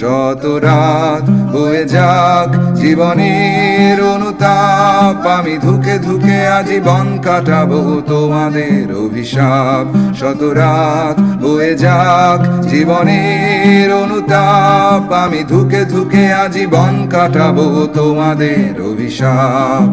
শত রাত বয়ে যাক জীবনের অনুতাপ, আমি ধুকে ধুকে আজীবন কাটাবো তোমাদের অভিশাপ। শত রাত বয়ে যাক জীবনের অনুতাপ, আমি ধুকে ধুকে আজীবন কাটাবো তোমাদের অভিশাপ।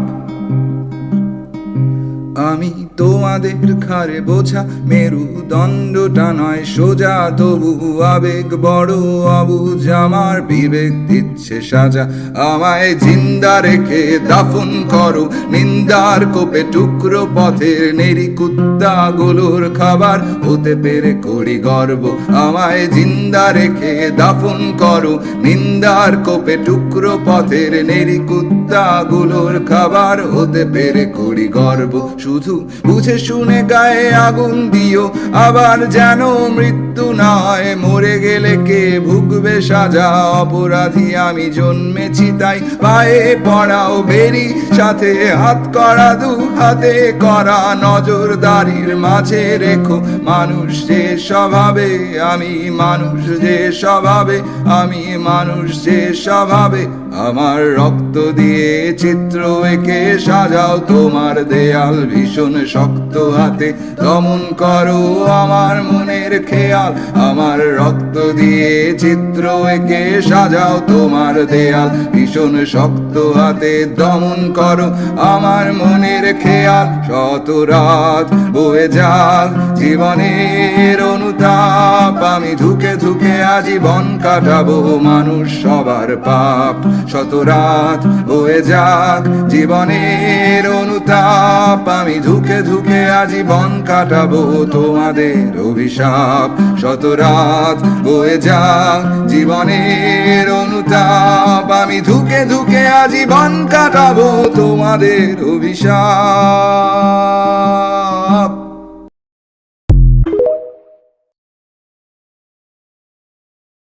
আমি তোমাদের ঘাড়ে বোঝা মেরুদণ্ডটা নয় সোজা, তবু আবেগ বড় অবুঝ, আমার বিবেক দিচ্ছে সাজা। আমায় জিন্দা রেখে দাফন করো নিন্দার কোপে, টুকরো পথের নেরি কুত্তাগুলোর খাবার হতে পেরে করি গর্ব। আমায় জিন্দা রেখে দাফন করো নিন্দার কোপে, টুকরো পথের নেরি কুত্তাগুলোর খাবার হতে পেরে করি গর্ব। শুধু বুঝে শুনে গায়ে আগুন দিও, আবার যেন মৃত্যু নয়, মরে গেলে কে ভুগবে সাজা। অপরাধী আমি জন্মেছি তাই পায়ে পড়াও বেরি, সাথে হাত করা দু হাতে করা নজরদারির মাঝে রেখো মানুষ যে স্বভাবে, আমি মানুষ যে স্বভাবে, আমি মানুষ যে স্বভাবে। আমার রক্ত দিয়ে চিত্র এঁকে সাজাও তোমার দেয়াল, ভীষণ শক্ত হাতে দমন করো আমার মনের খেয়াল। আমার রক্ত দিয়ে চিত্র এঁকে সাজাও তোমার দেয়াল, ভীষণ শক্ত হাতে দমন করো আমার মনের খেয়াল। শত রাত বয়ে যাক জীবনের অনুতাপ, আমি ধুকে ধুকে আজীবন কাটাবো মানুষ সবার পাপ। শত রাত বয়ে যাক জীবনের অনুতাপ, আমি ধুকে ধুকে আজীবন কাটাবো তোমাদের অভিশাপ। শত রাত বয়ে যাক জীবনের অনুতাপ, আমি ধুকে ধুকে আজীবন কাটাবো তোমাদের অভিশাপ।